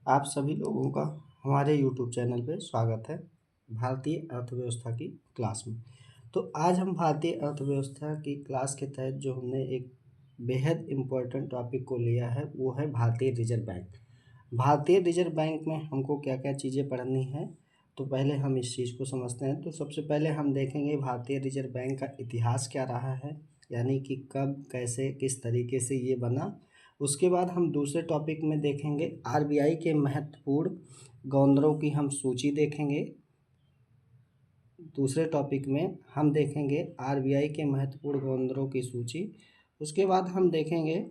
आप सभी लोगों का हमारे यूट्यूब चैनल पे स्वागत है भारतीय अर्थव्यवस्था की क्लास में। तो आज हम भारतीय अर्थव्यवस्था की क्लास के तहत जो हमने एक बेहद इम्पोर्टेंट टॉपिक को लिया है वो है भारतीय रिजर्व बैंक। भारतीय रिजर्व बैंक में हमको क्या क्या चीज़ें पढ़नी है, तो पहले हम इस चीज़ को समझते हैं। तो सबसे पहले हम देखेंगे भारतीय रिजर्व बैंक का इतिहास क्या रहा है, यानी कि कब, कैसे, किस तरीके से ये बना। उसके बाद हम दूसरे टॉपिक में देखेंगे आरबीआई के महत्वपूर्ण गवर्नरों की हम सूची देखेंगे। दूसरे टॉपिक में हम देखेंगे आरबीआई के महत्वपूर्ण गवर्नरों की सूची। उसके बाद हम देखेंगे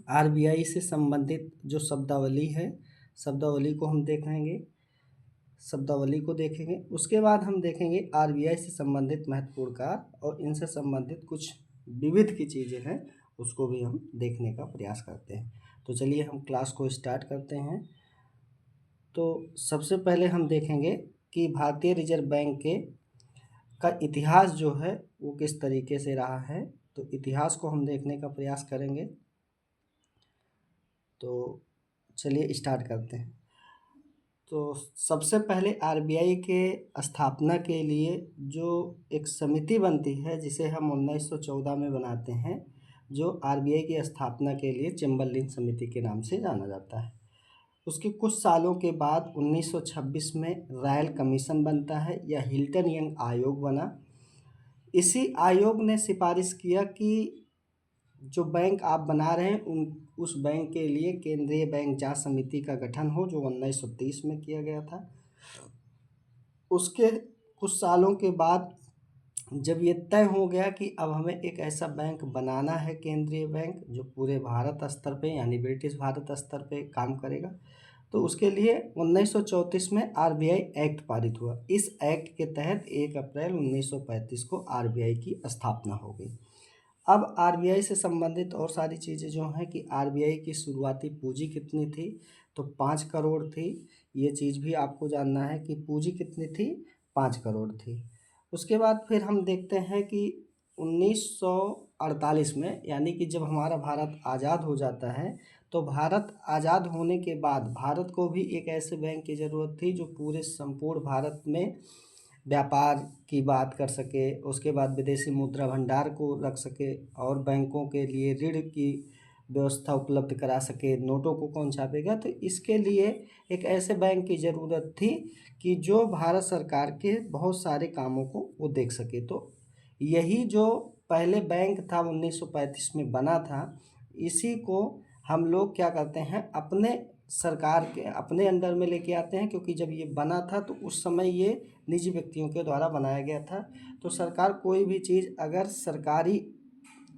आरबीआई से संबंधित जो शब्दावली है, शब्दावली को हम देखेंगे, शब्दावली को देखेंगे। उसके बाद हम देखेंगे आरबीआई से संबंधित महत्वपूर्ण कार्य और इनसे संबंधित कुछ विविध की चीज़ें हैं, उसको भी हम देखने का प्रयास करते हैं। तो चलिए हम क्लास को स्टार्ट करते हैं। तो सबसे पहले हम देखेंगे कि भारतीय रिजर्व बैंक का इतिहास जो है वो किस तरीके से रहा है। तो इतिहास को हम देखने का प्रयास करेंगे। तो चलिए स्टार्ट करते हैं। तो सबसे पहले आरबीआई के स्थापना के लिए जो एक समिति बनती है, जिसे हम 1914 में बनाते हैं, जो आरबीआई की स्थापना के लिए चेम्बरलिन समिति के नाम से जाना जाता है। उसके कुछ सालों के बाद 1926 में रॉयल कमीशन बनता है या हिल्टन यंग आयोग बना। इसी आयोग ने सिफारिश किया कि जो बैंक आप बना रहे हैं उस बैंक के लिए केंद्रीय बैंक जांच समिति का गठन हो, जो 1930 में किया गया था। उसके कुछ सालों के बाद जब ये तय हो गया कि अब हमें एक ऐसा बैंक बनाना है, केंद्रीय बैंक, जो पूरे भारत स्तर पे यानी ब्रिटिश भारत स्तर पे काम करेगा, तो उसके लिए 1934 में आरबीआई एक्ट पारित हुआ। इस एक्ट के तहत 1 अप्रैल 1935 को आरबीआई की स्थापना हो गई। अब आरबीआई से संबंधित और सारी चीज़ें जो हैं कि आरबीआई की शुरुआती पूंजी कितनी थी, तो 5 करोड़ थी। ये चीज़ भी आपको जानना है कि पूंजी कितनी थी, 5 करोड़ थी। उसके बाद फिर हम देखते हैं कि 1948 में, यानी कि जब हमारा भारत आज़ाद हो जाता है, तो भारत आज़ाद होने के बाद भारत को भी एक ऐसे बैंक की ज़रूरत थी जो पूरे संपूर्ण भारत में व्यापार की बात कर सके, उसके बाद विदेशी मुद्रा भंडार को रख सके और बैंकों के लिए ऋण की व्यवस्था उपलब्ध करा सके। नोटों को कौन छापेगा, तो इसके लिए एक ऐसे बैंक की ज़रूरत थी कि जो भारत सरकार के बहुत सारे कामों को वो देख सके। तो यही जो पहले बैंक था 1935 में बना था, इसी को हम लोग क्या करते हैं, अपने सरकार के अपने अंडर में लेके आते हैं, क्योंकि जब ये बना था तो उस समय ये निजी व्यक्तियों के द्वारा बनाया गया था। तो सरकार कोई भी चीज़ अगर सरकारी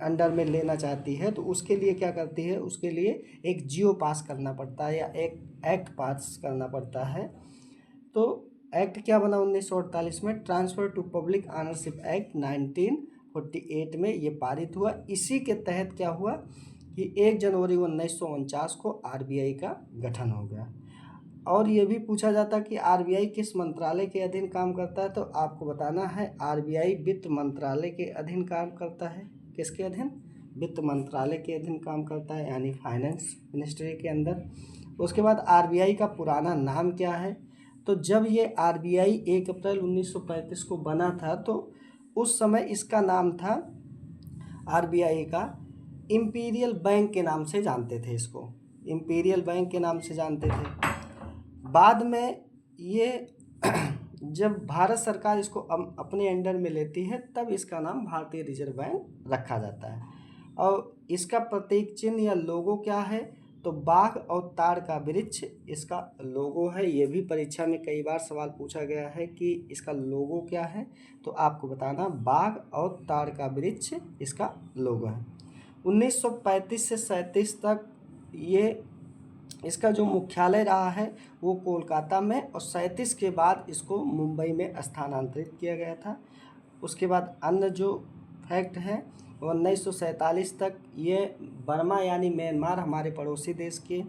अंडर में लेना चाहती है तो उसके लिए क्या करती है, उसके लिए एक जियो पास करना पड़ता है या एक एक्ट पास करना पड़ता है। तो एक्ट क्या बना 1948 में, transfer to public ownership act 1948 में ये पारित हुआ। इसी के तहत क्या हुआ कि 1 जनवरी 1949 को आरबीआई का गठन हो गया। और ये भी पूछा जाता कि आरबीआई किस मंत्रालय के अधीन काम करता है, तो आपको बताना है आरबीआई वित्त मंत्रालय के अधीन काम करता है। किसके अधीन, वित्त मंत्रालय के अधीन काम करता है, यानी फाइनेंस मिनिस्ट्री के अंदर। उसके बाद आरबीआई का पुराना नाम क्या है, तो जब ये आरबीआई 1 अप्रैल 1935 को बना था तो उस समय इसका नाम था, आरबीआई का इंपीरियल बैंक के नाम से जानते थे, इसको इंपीरियल बैंक के नाम से जानते थे। बाद में ये जब भारत सरकार इसको अपने अंडर में लेती है तब इसका नाम भारतीय रिजर्व बैंक रखा जाता है। और इसका प्रतीक चिन्ह या लोगो क्या है, तो बाघ और ताड़ का वृक्ष इसका लोगो है। ये भी परीक्षा में कई बार सवाल पूछा गया है कि इसका लोगो क्या है, तो आपको बताना बाघ और ताड़ का वृक्ष इसका लोगो है। 1935 से 37 तक ये इसका जो मुख्यालय रहा है वो कोलकाता में, और 37 के बाद इसको मुंबई में स्थानांतरित किया गया था। उसके बाद अन्य जो फैक्ट है, 1947 तक ये बर्मा यानी म्यांमार, हमारे पड़ोसी देश के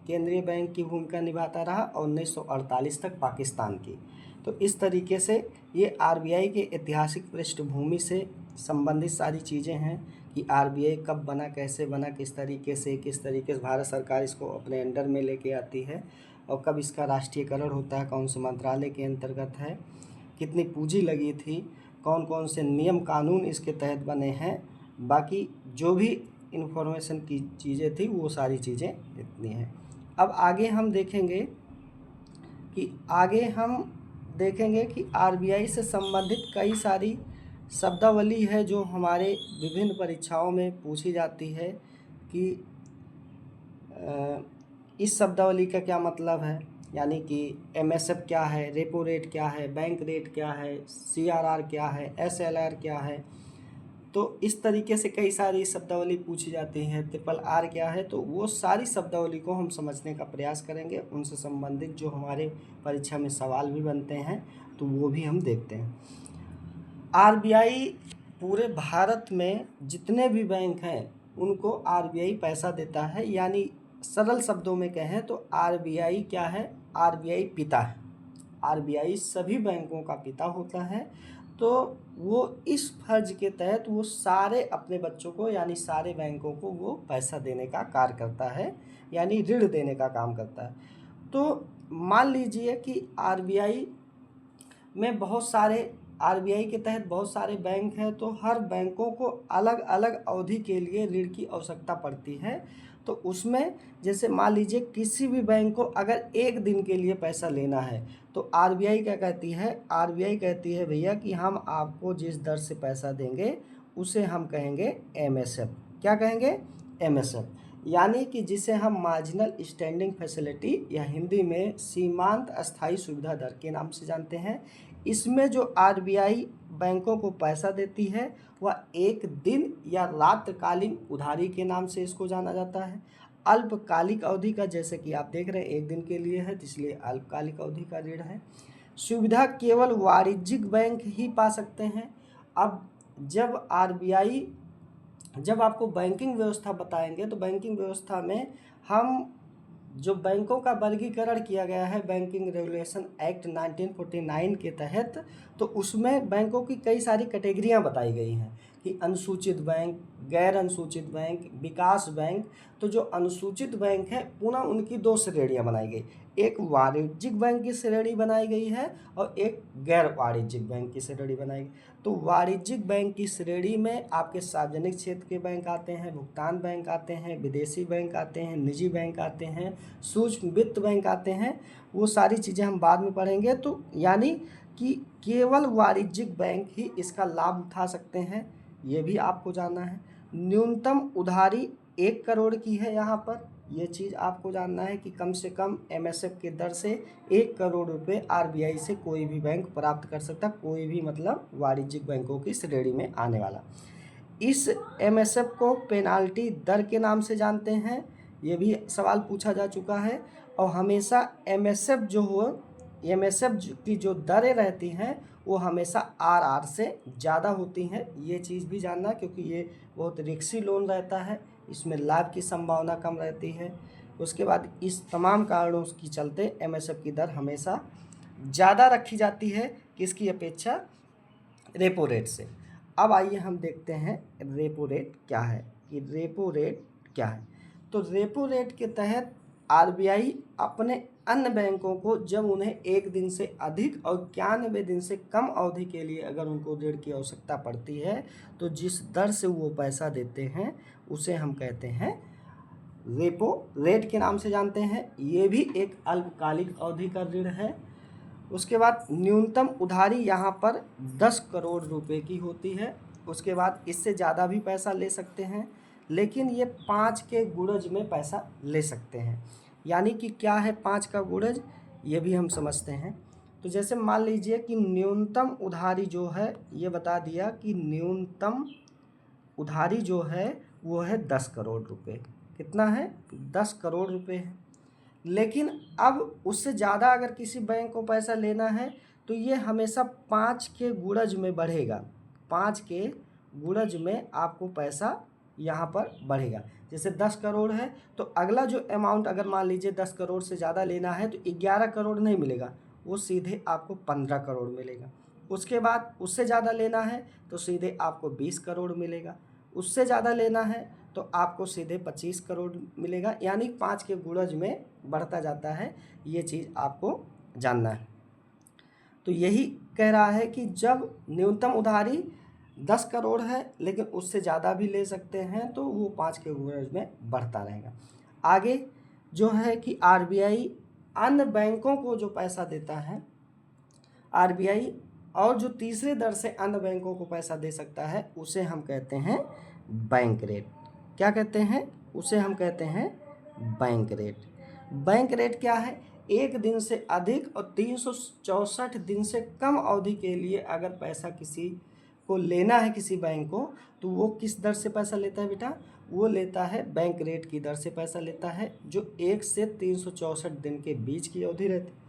केंद्रीय बैंक की भूमिका निभाता रहा, और 1948 तक पाकिस्तान की। तो इस तरीके से ये आरबीआई के ऐतिहासिक पृष्ठभूमि से संबंधित सारी चीज़ें हैं कि आरबीआई कब बना, कैसे बना, किस तरीके से भारत सरकार इसको अपने अंडर में लेके आती है और कब इसका राष्ट्रीयकरण होता है, कौन से मंत्रालय के अंतर्गत है, कितनी पूंजी लगी थी, कौन कौन से नियम कानून इसके तहत बने हैं, बाकी जो भी इन्फॉर्मेशन की चीज़ें थी वो सारी चीज़ें इतनी हैं। अब आगे हम देखेंगे कि आरबीआई से संबंधित कई सारी शब्दावली है जो हमारे विभिन्न परीक्षाओं में पूछी जाती है कि इस शब्दावली का क्या मतलब है, यानी कि एमएसएफ क्या है, रेपो रेट क्या है, बैंक रेट क्या है, सीआरआर क्या है, एसएलआर क्या है। तो इस तरीके से कई सारी शब्दावली पूछी जाती हैं। ट्रिपल आर क्या है, तो वो सारी शब्दावली को हम समझने का प्रयास करेंगे। उनसे संबंधित जो हमारे परीक्षा में सवाल भी बनते हैं तो वो भी हम देखते हैं। आरबीआई पूरे भारत में जितने भी बैंक हैं उनको आरबीआई पैसा देता है, यानी सरल शब्दों में कहें तो आरबीआई क्या है, आरबीआई पिता है। आरबीआई सभी बैंकों का पिता होता है। तो वो इस फर्ज के तहत वो सारे अपने बच्चों को यानी सारे बैंकों को वो पैसा देने का कार्य करता है, यानी ऋण देने का काम करता है। तो मान लीजिए कि आरबीआई के तहत बहुत सारे बैंक हैं, तो हर बैंकों को अलग अलग अवधि के लिए ऋण की आवश्यकता पड़ती है। तो उसमें जैसे मान लीजिए किसी भी बैंक को अगर एक दिन के लिए पैसा लेना है तो आरबीआई क्या कहती है, आरबीआई कहती है भैया कि हम आपको जिस दर से पैसा देंगे उसे हम कहेंगे एमएसएफ। क्या कहेंगे, एमएसएफ, यानी कि जिसे हम मार्जिनल स्टैंडिंग फैसिलिटी या हिंदी में सीमांत अस्थायी सुविधा दर के नाम से जानते हैं। इसमें जो आरबीआई बैंकों को पैसा देती है वह एक दिन या रात्रिकालीन उधारी के नाम से इसको जाना जाता है। अल्पकालिक अवधि का, जैसे कि आप देख रहे हैं एक दिन के लिए है तो इसलिए अल्पकालिक अवधि का ऋण है। सुविधा केवल वाणिज्यिक बैंक ही पा सकते हैं। अब जब आपको बैंकिंग व्यवस्था बताएंगे तो बैंकिंग व्यवस्था में हम जो बैंकों का वर्गीकरण किया गया है बैंकिंग रेगुलेशन एक्ट 1949 के तहत, तो उसमें बैंकों की कई सारी कैटेगरियां बताई गई हैं कि अनुसूचित बैंक, गैर अनुसूचित बैंक, विकास बैंक। तो जो अनुसूचित बैंक है पुनः उनकी दो श्रेणियां बनाई गई, एक वाणिज्यिक बैंक की श्रेणी बनाई गई है और एक गैर वाणिज्यिक बैंक की श्रेणी बनाई गई। तो वाणिज्यिक बैंक की श्रेणी में आपके सार्वजनिक क्षेत्र के बैंक आते हैं, भुगतान बैंक आते हैं, विदेशी बैंक आते हैं, निजी बैंक आते हैं, सूक्ष्म वित्त बैंक आते हैं। वो सारी चीज़ें हम बाद में पढ़ेंगे। तो यानी कि केवल वाणिज्यिक बैंक ही इसका लाभ उठा सकते हैं, ये भी आपको जानना है। न्यूनतम उधारी 1 करोड़ की है यहाँ पर, ये चीज़ आपको जानना है कि कम से कम एमएसएफ के दर से 1 करोड़ रुपए आरबीआई से कोई भी बैंक प्राप्त कर सकता, कोई भी मतलब वाणिज्यिक बैंकों की श्रेणी में आने वाला। इस एमएसएफ को पेनाल्टी दर के नाम से जानते हैं, ये भी सवाल पूछा जा चुका है। और हमेशा एमएसएफ की जो दरें रहती हैं वो हमेशा आरआर से ज़्यादा होती हैं, ये चीज़ भी जानना, क्योंकि ये बहुत रिस्की लोन रहता है, इसमें लाभ की संभावना कम रहती है। उसके बाद इस तमाम कारणों के चलते एमएसएफ की दर हमेशा ज़्यादा रखी जाती है किसकी अपेक्षा, रेपो रेट से। अब आइए हम देखते हैं रेपो रेट क्या है, कि रेपो रेट क्या है। तो रेपो रेट के तहत आरबीआई अपने अन्य बैंकों को जब उन्हें एक दिन से अधिक और 91 दिन से कम अवधि के लिए अगर उनको ऋण की आवश्यकता पड़ती है तो जिस दर से वो पैसा देते हैं उसे हम कहते हैं रेपो रेट के नाम से जानते हैं। ये भी एक अल्पकालिक अवधि का ऋण है। उसके बाद न्यूनतम उधारी यहाँ पर 10 करोड़ रुपए की होती है। उसके बाद इससे ज़्यादा भी पैसा ले सकते हैं, लेकिन ये 5 के गुणज में पैसा ले सकते हैं। यानी कि क्या है 5 का गुणज, ये भी हम समझते हैं। तो जैसे मान लीजिए कि न्यूनतम उधारी जो है, ये बता दिया कि न्यूनतम उधारी जो है वो है 10 करोड़ रुपए। कितना है, 10 करोड़ रुपए है। लेकिन अब उससे ज़्यादा अगर किसी बैंक को पैसा लेना है तो ये हमेशा 5 के गुणज में बढ़ेगा, 5 के गुणज में आपको पैसा यहाँ पर बढ़ेगा। जैसे 10 करोड़ है तो अगला जो अमाउंट अगर मान लीजिए 10 करोड़ से ज़्यादा लेना है तो 11 करोड़ नहीं मिलेगा, वो सीधे आपको 15 करोड़ मिलेगा। उसके बाद उससे ज़्यादा लेना है तो सीधे आपको 20 करोड़ मिलेगा। उससे ज़्यादा लेना है तो आपको सीधे 25 करोड़ मिलेगा, यानी 5 के गुणज में बढ़ता जाता है। ये चीज़ आपको जानना है। तो यही कह रहा है कि जब न्यूनतम उधारी 10 करोड़ है लेकिन उससे ज़्यादा भी ले सकते हैं तो वो 5 के गुणज में बढ़ता रहेगा। आगे जो है कि आरबीआई अन्य बैंकों को जो पैसा देता है, आरबीआई और जो तीसरे दर से अन्य बैंकों को पैसा दे सकता है उसे हम कहते हैं बैंक रेट। क्या कहते हैं? उसे हम कहते हैं बैंक रेट। बैंक रेट क्या है? एक दिन से अधिक और 364 दिन से कम अवधि के लिए अगर पैसा किसी को लेना है किसी बैंक को, तो वो किस दर से पैसा लेता है बेटा? वो लेता है बैंक रेट की दर से पैसा लेता है, जो 1 से 364 दिन के बीच की अवधि रहती है।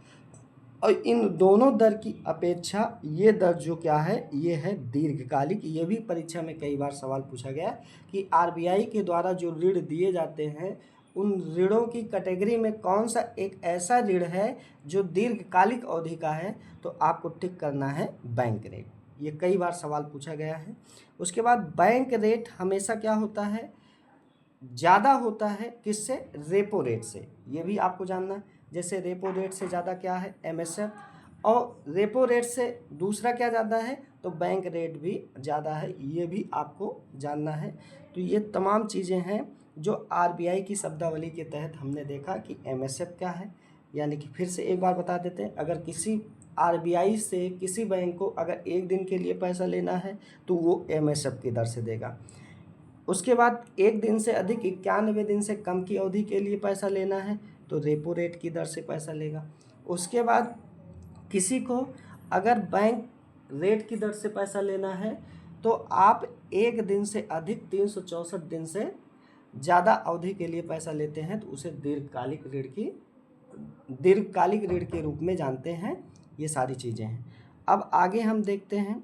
और इन दोनों दर की अपेक्षा ये दर जो क्या है, ये है दीर्घकालिक। ये भी परीक्षा में कई बार सवाल पूछा गया कि आरबीआई के द्वारा जो ऋण दिए जाते हैं उन ऋणों की कैटेगरी में कौन सा एक ऐसा ऋण है जो दीर्घकालिक अवधि का है, तो आपको टिक करना है बैंक रेट। ये कई बार सवाल पूछा गया है। उसके बाद बैंक रेट हमेशा क्या होता है? ज़्यादा होता है किससे? रेपो रेट से। ये भी आपको जानना है। जैसे रेपो रेट से ज़्यादा क्या है? एमएसएफ। और रेपो रेट से दूसरा क्या ज़्यादा है? तो बैंक रेट भी ज़्यादा है। ये भी आपको जानना है। तो ये तमाम चीज़ें हैं जो आरबीआई की शब्दावली के तहत हमने देखा कि एमएसएफ क्या है। यानी कि फिर से एक बार बता देते हैं, अगर किसी आरबीआई से किसी बैंक को अगर एक दिन के लिए पैसा लेना है तो वो एमएसएफ की दर से देगा। उसके बाद एक दिन से अधिक 91 दिन से कम की अवधि के लिए पैसा लेना है तो रेपो रेट की दर से पैसा लेगा। उसके बाद किसी को अगर बैंक रेट की दर से पैसा लेना है तो आप एक दिन से अधिक 364 दिन से ज़्यादा अवधि के लिए पैसा लेते हैं तो उसे दीर्घकालिक ऋण के रूप में जानते हैं। ये सारी चीज़ें हैं। अब आगे हम देखते हैं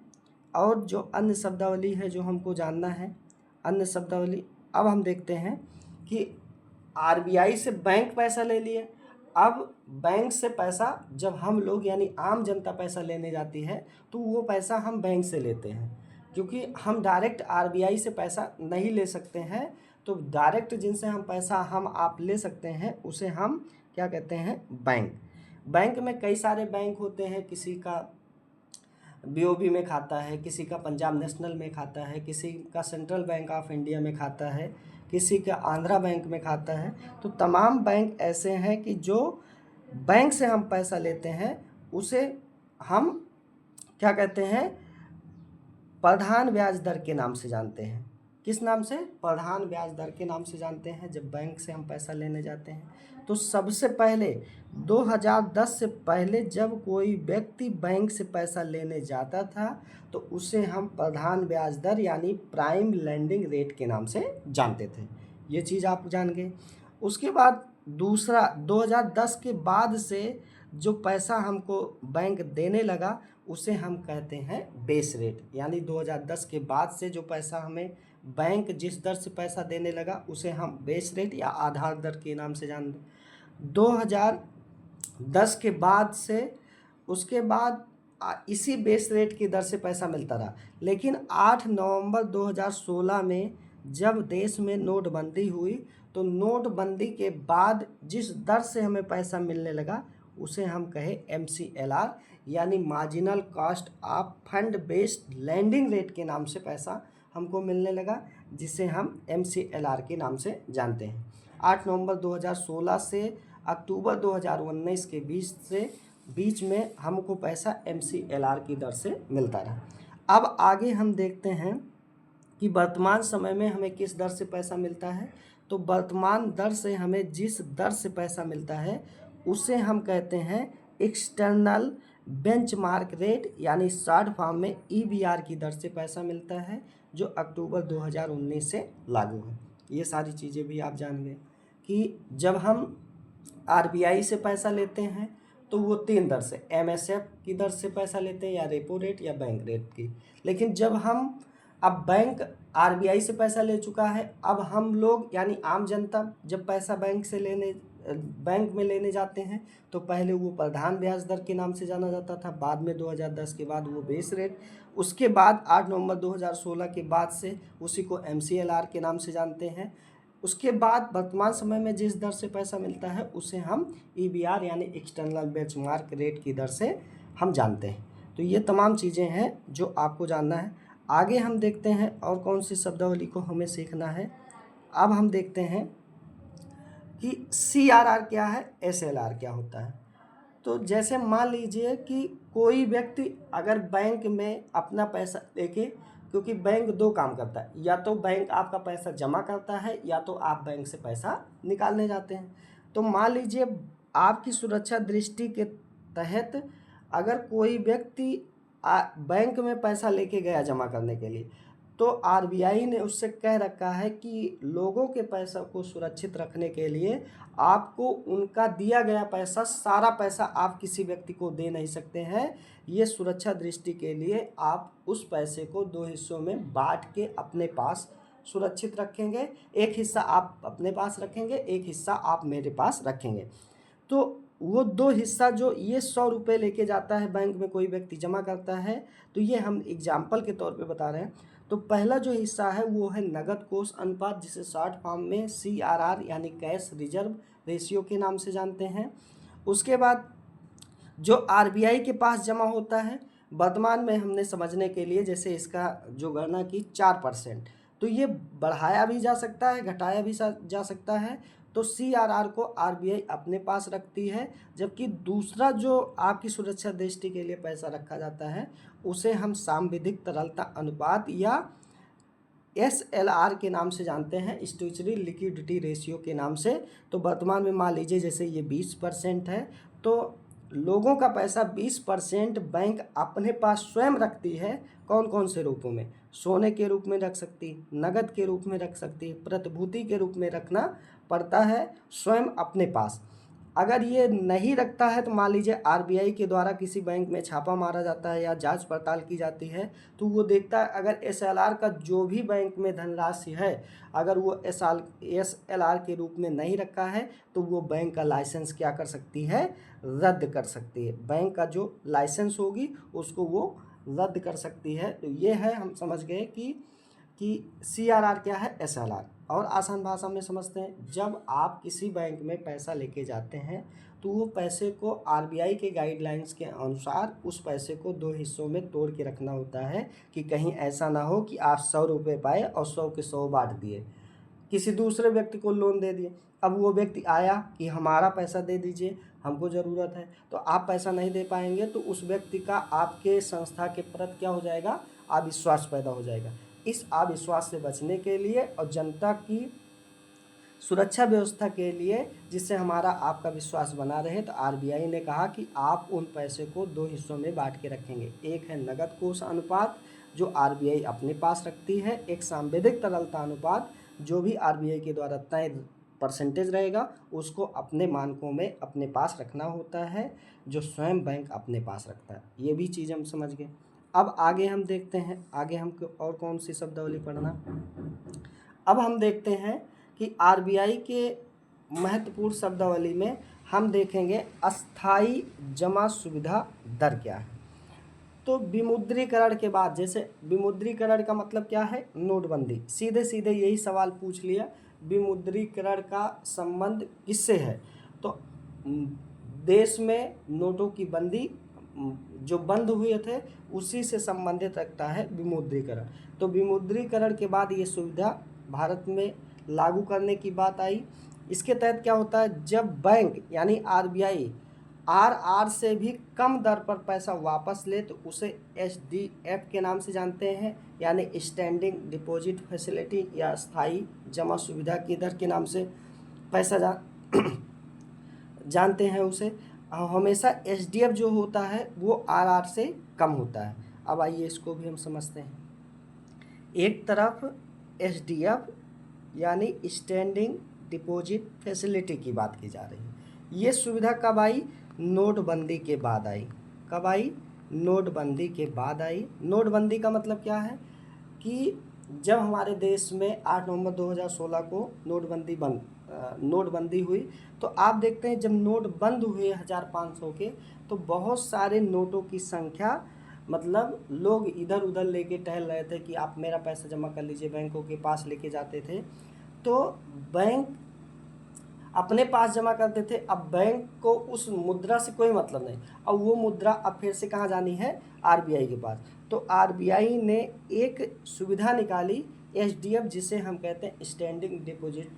और जो अन्य शब्दावली है जो हमको जानना है, अन्य शब्दावली। अब हम देखते हैं कि आरबीआई से बैंक पैसा ले लिए। अब बैंक से पैसा जब हम लोग यानी आम जनता पैसा लेने जाती है तो वो पैसा हम बैंक से लेते हैं, क्योंकि हम डायरेक्ट आरबीआई से पैसा नहीं ले सकते हैं। तो डायरेक्ट जिनसे हम पैसा हम आप ले सकते हैं उसे हम क्या कहते हैं? बैंक। बैंक में कई सारे बैंक होते हैं। किसी का बीओबी में खाता है, किसी का पंजाब नेशनल में खाता है, किसी का सेंट्रल बैंक ऑफ इंडिया में खाता है, किसी का आंध्रा बैंक में खाता है। तो तमाम बैंक ऐसे हैं कि जो बैंक से हम पैसा लेते हैं उसे हम क्या कहते हैं? प्रधान ब्याज दर के नाम से जानते हैं। किस नाम से? प्रधान ब्याज दर के नाम से जानते हैं जब बैंक से हम पैसा लेने जाते हैं। तो सबसे पहले 2010 से पहले जब कोई व्यक्ति बैंक से पैसा लेने जाता था तो उसे हम प्रधान ब्याज दर यानी प्राइम लेंडिंग रेट के नाम से जानते थे। ये चीज़ आप जान गए। उसके बाद दूसरा 2010 के बाद से जो पैसा हमको बैंक देने लगा उसे हम कहते हैं बेस रेट। यानी 2010 के बाद से जो पैसा हमें बैंक जिस दर से पैसा देने लगा उसे हम बेस रेट या आधार दर के नाम से जान 2010 के बाद से उसके बाद इसी बेस रेट की दर से पैसा मिलता रहा। लेकिन 8 नवंबर 2016 में जब देश में नोटबंदी हुई तो नोटबंदी के बाद जिस दर से हमें पैसा मिलने लगा उसे हम कहे MCLR यानी marginal cost of fund based landing rate के नाम से पैसा हमको मिलने लगा, जिसे हम MCLR के नाम से जानते हैं। 8 नवंबर 2016 से अक्टूबर 2019 के बीच में हमको पैसा MCLR की दर से मिलता रहा। अब आगे हम देखते हैं कि वर्तमान समय में हमें किस दर से पैसा मिलता है। तो वर्तमान दर से हमें जिस दर से पैसा मिलता है उसे हम कहते हैं एक्सटर्नल बेंचमार्क रेट यानी शॉर्ट फॉर्म में EBR की दर से पैसा मिलता है, जो अक्टूबर 2019 से लागू है। ये सारी चीज़ें भी आप जान गए कि जब हम आरबीआई से पैसा लेते हैं तो वो 3 दर से MSF की दर से पैसा लेते हैं या रेपो रेट या बैंक रेट की। लेकिन जब हम अब बैंक आरबीआई से पैसा ले चुका है, अब हम लोग यानी आम जनता जब पैसा बैंक से लेने बैंक में लेने जाते हैं तो पहले वो प्रधान ब्याज दर के नाम से जाना जाता था, बाद में 2010 के बाद वो बेस रेट, उसके बाद 8 नवंबर 2016 के बाद से उसी को MCLR के नाम से जानते हैं। उसके बाद वर्तमान समय में जिस दर से पैसा मिलता है उसे हम EBR यानी एक्सटर्नल बेंचमार्क रेट की दर से हम जानते हैं। तो ये तमाम चीज़ें हैं जो आपको जानना है। आगे हम देखते हैं और कौन सी शब्दावली को हमें सीखना है। अब हम देखते हैं कि CRR क्या है, SLR क्या होता है। तो जैसे मान लीजिए कि कोई व्यक्ति अगर बैंक में अपना पैसा लेके, क्योंकि बैंक दो काम करता है, या तो बैंक आपका पैसा जमा करता है या तो आप बैंक से पैसा निकालने जाते हैं। तो मान लीजिए आपकी सुरक्षा दृष्टि के तहत अगर कोई व्यक्ति बैंक में पैसा लेके गया जमा करने के लिए, तो RBI ने उससे कह रखा है कि लोगों के पैसा को सुरक्षित रखने के लिए आपको उनका दिया गया पैसा, सारा पैसा आप किसी व्यक्ति को दे नहीं सकते हैं। ये सुरक्षा दृष्टि के लिए आप उस पैसे को दो हिस्सों में बांट के अपने पास सुरक्षित रखेंगे। एक हिस्सा आप अपने पास रखेंगे, एक हिस्सा आप मेरे पास रखेंगे। तो वो दो हिस्सा जो ये 100 रुपये लेके जाता है बैंक में, कोई व्यक्ति जमा करता है, तो ये हम एग्जाम्पल के तौर पे बता रहे हैं। तो पहला जो हिस्सा है वो है नगद कोष अनुपात, जिसे शॉर्ट फॉर्म में CRR यानी कैश रिजर्व रेशियो के नाम से जानते हैं। उसके बाद जो RBI के पास जमा होता है, वर्तमान में हमने समझने के लिए जैसे इसका जो गणना की 4%, तो ये बढ़ाया भी जा सकता है, घटाया भी जा सकता है। तो CRR को RBI अपने पास रखती है, जबकि दूसरा जो आपकी सुरक्षा दृष्टि के लिए पैसा रखा जाता है उसे हम सांविधिक तरलता अनुपात या SLR के नाम से जानते हैं, स्टैट्यूटरी लिक्विडिटी रेशियो के नाम से। तो वर्तमान में मान लीजिए जैसे ये 20% है, तो लोगों का पैसा 20% बैंक अपने पास स्वयं रखती है। कौन कौन से रूपों में? सोने के रूप में रख सकती, नगद के रूप में रख सकती, प्रतिभूति के रूप में रखना पड़ता है स्वयं अपने पास। अगर ये नहीं रखता है तो मान लीजिए RBI के द्वारा किसी बैंक में छापा मारा जाता है या जांच पड़ताल की जाती है, तो वो देखता है अगर SLR का जो भी बैंक में धनराशि है, अगर वो SLR के रूप में नहीं रखा है तो वो बैंक का लाइसेंस क्या कर सकती है? रद्द कर सकती है। बैंक का जो लाइसेंस होगी उसको वो रद्द कर सकती है। तो ये है, हम समझ गए कि CRR क्या है, SLR। और आसान भाषा में समझते हैं, जब आप किसी बैंक में पैसा लेके जाते हैं तो वो पैसे को RBI के गाइडलाइंस के अनुसार उस पैसे को दो हिस्सों में तोड़ के रखना होता है कि कहीं ऐसा ना हो कि आप 100 रुपये पाए और 100 के 100 बांट दिए, किसी दूसरे व्यक्ति को लोन दे दिए। अब वो व्यक्ति आया कि हमारा पैसा दे दीजिए, हमको ज़रूरत है, तो आप पैसा नहीं दे पाएंगे, तो उस व्यक्ति का आपके संस्था के प्रति क्या हो जाएगा? अविश्वास पैदा हो जाएगा। इस अविश्वास से बचने के लिए और जनता की सुरक्षा व्यवस्था के लिए, जिससे हमारा आपका विश्वास बना रहे, तो RBI ने कहा कि आप उन पैसे को दो हिस्सों में बांट के रखेंगे। एक है नगद कोष अनुपात जो RBI अपने पास रखती है, एक सांविधिक तरलता अनुपात जो भी RBI के द्वारा तय परसेंटेज रहेगा उसको अपने मानकों में अपने पास रखना होता है, जो स्वयं बैंक अपने पास रखता है। ये भी चीज़ हम समझ गए। अब आगे हम देखते हैं, आगे हमको और कौन सी शब्दावली पढ़ना। अब हम देखते हैं कि RBI के महत्वपूर्ण शब्दावली में हम देखेंगे अस्थाई जमा सुविधा दर क्या है। तो विमुद्रीकरण के बाद, जैसे विमुद्रीकरण का मतलब क्या है? नोटबंदी। सीधे सीधे यही सवाल पूछ लिया, विमुद्रीकरण का संबंध किससे है? तो देश में नोटों की बंदी जो बंद हुए थे उसी से संबंधित रखता है विमुद्रीकरण। तो विमुद्रीकरण के बाद ये सुविधा भारत में लागू करने की बात आई। इसके तहत क्या होता है? जब बैंक यानी RBI RR से भी कम दर पर पैसा वापस ले तो उसे SDF के नाम से जानते हैं, यानी स्टैंडिंग डिपॉजिट फैसिलिटी या स्थायी जमा सुविधा की दर के नाम से पैसा जानते हैं उसे। हमेशा SDF जो होता है वो RR से कम होता है। अब आइए इसको भी हम समझते हैं। एक तरफ SDF यानी स्टैंडिंग डिपॉजिट फैसिलिटी की बात की जा रही है। ये सुविधा कब आई? नोटबंदी के बाद आई। कब आई? नोटबंदी के बाद आई। नोटबंदी का मतलब क्या है कि जब हमारे देश में 8 नवंबर 2016 को नोटबंदी नोटबंदी हुई, तो आप देखते हैं जब नोट बंद हुए 1500 के, तो बहुत सारे नोटों की संख्या, मतलब लोग इधर उधर लेके टहल रहे थे कि आप मेरा पैसा जमा कर लीजिए, बैंकों के पास लेके जाते थे। तो बैंक अपने पास जमा करते थे। अब बैंक को उस मुद्रा से कोई मतलब नहीं, अब वो मुद्रा अब फिर से कहाँ जानी है, आरबीआई के पास। तो आरबीआई ने एक सुविधा निकाली, एसडीएफ, जिसे हम कहते हैं स्टैंडिंग डिपॉजिट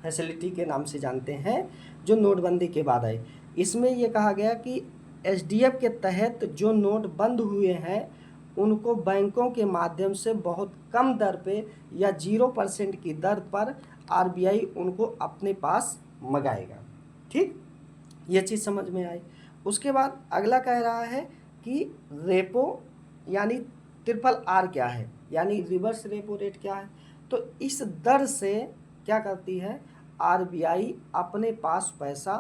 फैसिलिटी के नाम से जानते हैं, जो नोटबंदी के बाद आई। इसमें ये कहा गया कि एसडीएफ के तहत जो नोट बंद हुए हैं उनको बैंकों के माध्यम से बहुत कम दर पे या 0% की दर पर आरबीआई उनको अपने पास मंगाएगा। ठीक, ये चीज़ समझ में आई। उसके बाद अगला कह रहा है कि रेपो यानी RRR क्या है, यानी रिवर्स रेपो रेट क्या है। तो इस दर से क्या करती है आरबीआई, अपने पास पैसा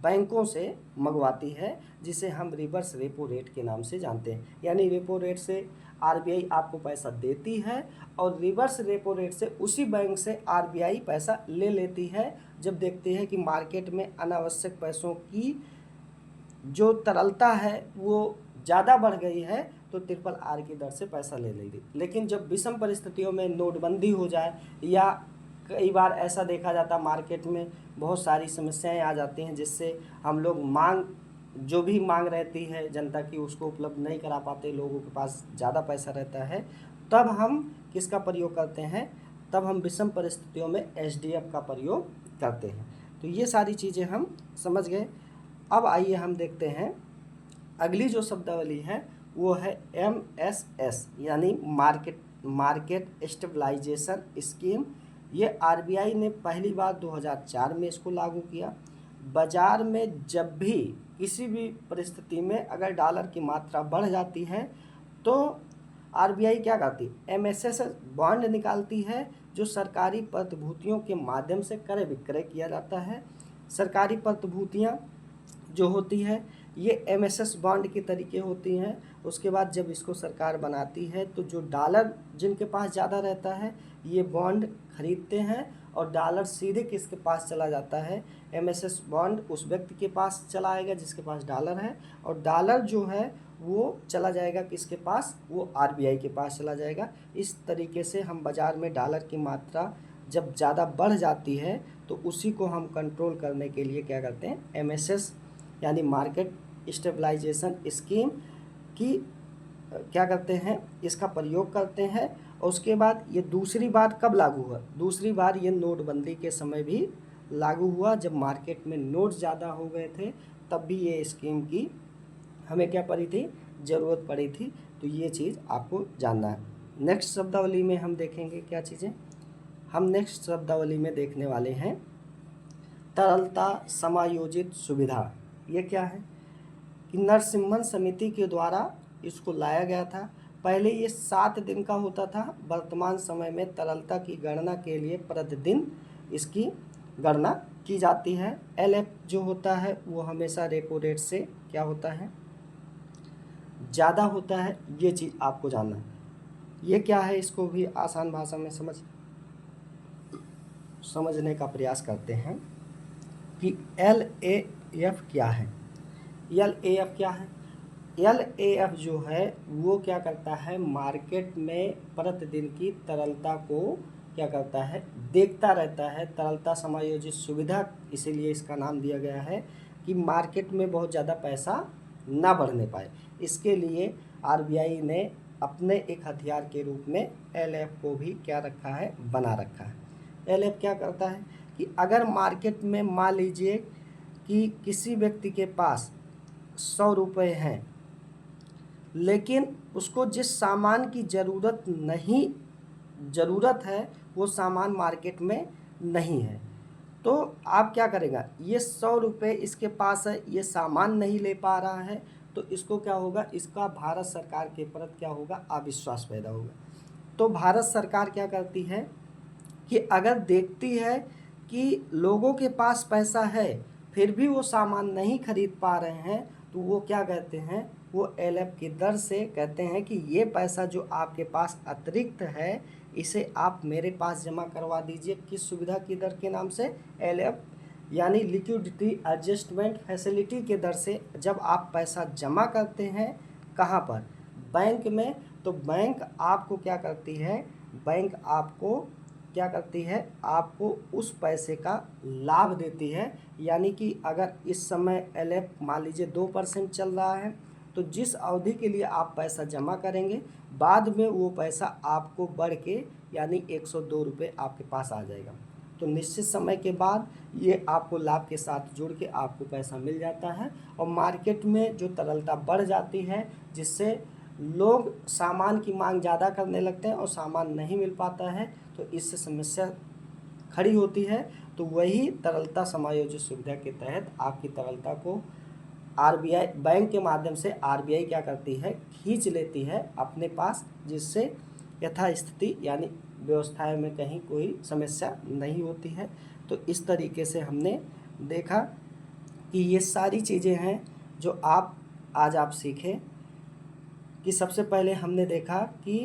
बैंकों से मंगवाती है, जिसे हम रिवर्स रेपो रेट के नाम से जानते हैं। यानी रेपो रेट से आरबीआई आपको पैसा देती है और रिवर्स रेपो रेट से उसी बैंक से आरबीआई पैसा ले लेती है, जब देखती है कि मार्केट में अनावश्यक पैसों की जो तरलता है वो ज़्यादा बढ़ गई है, तो RRR की दर से पैसा ले लेगी। लेकिन जब विषम परिस्थितियों में नोटबंदी हो जाए, या कई बार ऐसा देखा जाता मार्केट में बहुत सारी समस्याएं आ जाती हैं, जिससे हम लोग जो भी मांग रहती है जनता की, उसको उपलब्ध नहीं करा पाते, लोगों के पास ज़्यादा पैसा रहता है, तब हम किसका प्रयोग करते हैं, तब हम विषम परिस्थितियों में एसडीएफ का प्रयोग करते हैं। तो ये सारी चीज़ें हम समझ गए। अब आइए हम देखते हैं अगली जो शब्दावली है वो है MSS, यानी मार्केट स्टेबलाइजेशन स्कीम। ये आरबीआई ने पहली बार 2004 में इसको लागू किया। बाज़ार में जब भी किसी भी परिस्थिति में अगर डॉलर की मात्रा बढ़ जाती है, तो आरबीआई क्या करती है, MSS बॉन्ड निकालती है, जो सरकारी प्रतिभूतियों के माध्यम से क्रय विक्रय किया जाता है। सरकारी प्रतिभूतियाँ जो होती है ये MSS बॉन्ड के तरीके होती हैं। उसके बाद जब इसको सरकार बनाती है, तो जो डॉलर जिनके पास ज़्यादा रहता है ये बॉन्ड खरीदते हैं, और डॉलर सीधे किसके पास चला जाता है, MSS बॉन्ड उस व्यक्ति के पास चला आएगा जिसके पास डॉलर है, और डॉलर जो है वो चला जाएगा किसके पास, वो आरबीआई के पास चला जाएगा। इस तरीके से हम बाज़ार में डॉलर की मात्रा जब ज़्यादा बढ़ जाती है, तो उसी को हम कंट्रोल करने के लिए क्या करते हैं, MSS यानी मार्केट स्टेबलाइजेशन स्कीम की क्या करते हैं, इसका प्रयोग करते हैं। और उसके बाद ये दूसरी बार कब लागू हुआ, दूसरी बार ये नोटबंदी के समय भी लागू हुआ, जब मार्केट में नोट ज़्यादा हो गए थे, तब भी ये स्कीम की हमें क्या पड़ी थी, ज़रूरत पड़ी थी। तो ये चीज़ आपको जानना है। नेक्स्ट शब्दावली में हम देखेंगे क्या चीज़ें, हम नेक्स्ट शब्दावली में देखने वाले हैं तरलता समायोजित सुविधा। ये क्या है कि नरसिम्हन समिति के द्वारा इसको लाया गया था। पहले ये 7 दिन का होता था, वर्तमान समय में तरलता की गणना के लिए प्रतिदिन इसकी गणना की जाती है। LF जो होता है वो हमेशा रेपो रेट से क्या होता है, ज़्यादा होता है। ये चीज़ आपको जानना है। ये क्या है, इसको भी आसान भाषा में समझने का प्रयास करते हैं कि LAF क्या है। LAF क्या है, LAF जो है वो क्या करता है, मार्केट में प्रतिदिन की तरलता को क्या करता है, देखता रहता है। तरलता समायोजित सुविधा इसीलिए इसका नाम दिया गया है कि मार्केट में बहुत ज़्यादा पैसा ना बढ़ने पाए। इसके लिए आरबीआई ने अपने एक हथियार के रूप में LAF को भी क्या रखा है, बना रखा है। LAF क्या करता है कि अगर मार्केट में मान लीजिए कि किसी व्यक्ति के पास 100 रुपये हैं, लेकिन उसको जिस सामान की ज़रूरत है वो सामान मार्केट में नहीं है, तो आप क्या करेगा, ये 100 रुपये इसके पास है, ये सामान नहीं ले पा रहा है, तो इसको क्या होगा, इसका भारत सरकार के प्रति क्या होगा, अविश्वास पैदा होगा। तो भारत सरकार क्या करती है कि अगर देखती है कि लोगों के पास पैसा है फिर भी वो सामान नहीं खरीद पा रहे हैं, तो वो क्या कहते हैं, वो LF की दर से कहते हैं कि ये पैसा जो आपके पास अतिरिक्त है इसे आप मेरे पास जमा करवा दीजिए। किस सुविधा की दर के नाम से? LF यानी लिक्विडिटी एडजस्टमेंट फैसिलिटी के दर से जब आप पैसा जमा करते हैं। कहाँ पर? बैंक में। तो बैंक आपको क्या करती है? बैंक आपको क्या करती है? आपको उस पैसे का लाभ देती है। यानी कि अगर इस समय LF मान लीजिए 2% चल रहा है, तो जिस अवधि के लिए आप पैसा जमा करेंगे, बाद में वो पैसा आपको बढ़ के यानी 102 रुपये आपके पास आ जाएगा। तो निश्चित समय के बाद ये आपको लाभ के साथ जुड़ के आपको पैसा मिल जाता है। और मार्केट में जो तरलता बढ़ जाती है, जिससे लोग सामान की मांग ज़्यादा करने लगते हैं और सामान नहीं मिल पाता है, तो इससे समस्या खड़ी होती है। तो वही तरलता समायोजित सुविधा के तहत आपकी तरलता को RBI बैंक के माध्यम से RBI क्या करती है? खींच लेती है अपने पास, जिससे यथास्थिति यानी व्यवस्थाएं में कहीं कोई समस्या नहीं होती है। तो इस तरीके से हमने देखा कि ये सारी चीज़ें हैं जो आज आप सीखें। कि सबसे पहले हमने देखा कि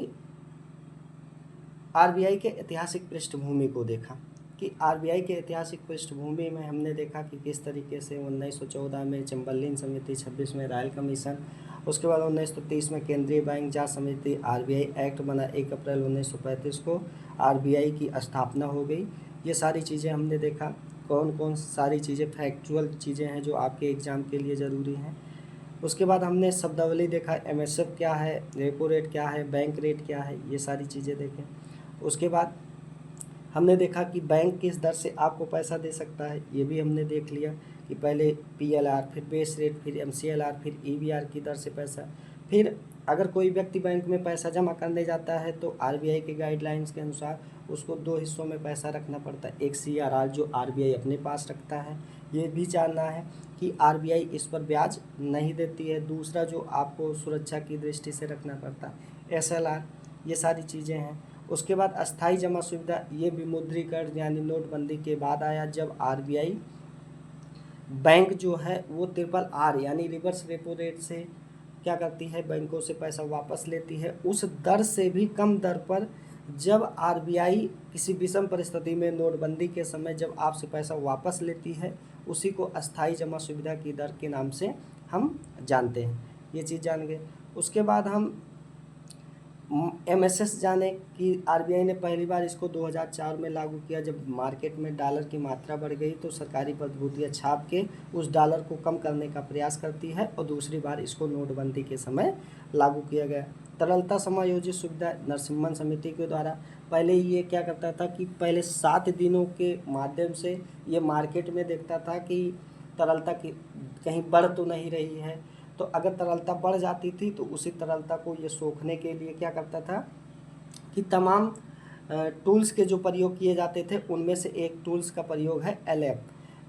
RBI के ऐतिहासिक पृष्ठभूमि को देखा कि RBI के ऐतिहासिक पृष्ठभूमि में हमने देखा कि किस तरीके से 1914 में चैम्बरलिन समिति, 26 में रॉयल कमीशन, उसके बाद 1930 में केंद्रीय बैंक जांच समिति, RBI एक्ट बना, 1 अप्रैल 1935 को RBI की स्थापना हो गई। ये सारी चीज़ें हमने देखा। कौन कौन सारी चीज़ें फैक्चुअल चीज़ें हैं जो आपके एग्ज़ाम के लिए ज़रूरी हैं। उसके बाद हमने शब्दावली देखा, MSF क्या है, रेपो रेट क्या है, बैंक रेट क्या है, ये सारी चीज़ें देखें। उसके बाद हमने देखा कि बैंक किस दर से आपको पैसा दे सकता है, ये भी हमने देख लिया कि पहले PLR, फिर बेस रेट, फिर MCLR, फिर EBR की दर से पैसा। फिर अगर कोई व्यक्ति बैंक में पैसा जमा करने जाता है तो RBI के गाइडलाइंस के अनुसार उसको 2 हिस्सों में पैसा रखना पड़ता है। एक CRR जो RBI अपने पास रखता है, ये भी जानना है कि RBI इस पर ब्याज नहीं देती है। दूसरा जो आपको सुरक्षा की दृष्टि से रखना पड़ता है SLR, ये सारी चीज़ें हैं। उसके बाद अस्थाई जमा सुविधा, ये विमुद्रीकरण यानी नोटबंदी के बाद आया, जब RBI बैंक जो है वो RRR यानी रिवर्स रेपो रेट से क्या करती है? बैंकों से पैसा वापस लेती है, उस दर से भी कम दर पर। जब RBI किसी विषम परिस्थिति में नोटबंदी के समय जब आपसे पैसा वापस लेती है, उसी को अस्थाई जमा सुविधा की दर के नाम से हम जानते हैं। ये चीज़ जान गए। उसके बाद हम MSS जाने कि RBI ने पहली बार इसको 2004 में लागू किया, जब मार्केट में डॉलर की मात्रा बढ़ गई तो सरकारी प्रतिभूतियाँ छाप के उस डॉलर को कम करने का प्रयास करती है, और दूसरी बार इसको नोटबंदी के समय लागू किया गया। तरलता समायोजित सुविधा नरसिम्हन समिति के द्वारा। पहले ये क्या करता था कि पहले 7 दिनों के माध्यम से ये मार्केट में देखता था कि तरलता की कहीं बढ़ तो नहीं रही है। तो अगर तरलता बढ़ जाती थी तो उसी तरलता को ये सोखने के लिए क्या करता था कि तमाम टूल्स के जो प्रयोग किए जाते थे, उनमें से एक टूल्स का प्रयोग है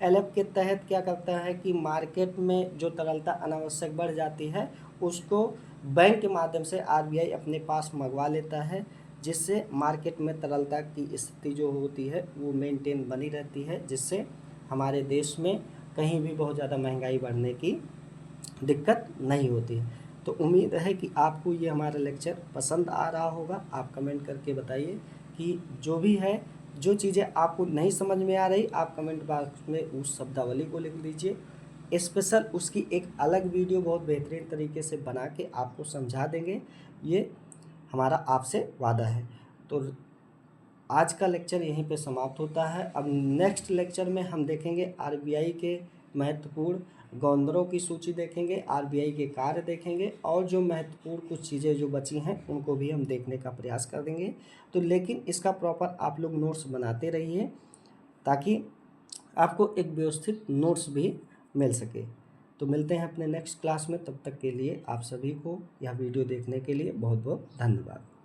LF के तहत क्या करता है कि मार्केट में जो तरलता अनावश्यक बढ़ जाती है, उसको बैंक के माध्यम से RBI अपने पास मंगवा लेता है, जिससे मार्केट में तरलता की स्थिति जो होती है वो मेंटेन बनी रहती है, जिससे हमारे देश में कहीं भी बहुत ज़्यादा महंगाई बढ़ने की दिक्कत नहीं होती है। तो उम्मीद है कि आपको ये हमारा लेक्चर पसंद आ रहा होगा। आप कमेंट करके बताइए कि जो भी है, जो चीज़ें आपको नहीं समझ में आ रही, आप कमेंट बॉक्स में उस शब्दावली को लिख दीजिए। स्पेशल उसकी एक अलग वीडियो बहुत बेहतरीन तरीके से बना के आपको समझा देंगे, ये हमारा आपसे वादा है। तो आज का लेक्चर यहीं पे समाप्त होता है। अब नेक्स्ट लेक्चर में हम देखेंगे RBI के महत्वपूर्ण गवर्नरों की सूची देखेंगे, RBI के कार्य देखेंगे, और जो महत्वपूर्ण कुछ चीज़ें जो बची हैं उनको भी हम देखने का प्रयास कर देंगे। तो लेकिन इसका प्रॉपर आप लोग नोट्स बनाते रहिए, ताकि आपको एक व्यवस्थित नोट्स भी मिल सके। तो मिलते हैं अपने नेक्स्ट क्लास में, तब तक के लिए आप सभी को यह वीडियो देखने के लिए बहुत बहुत धन्यवाद।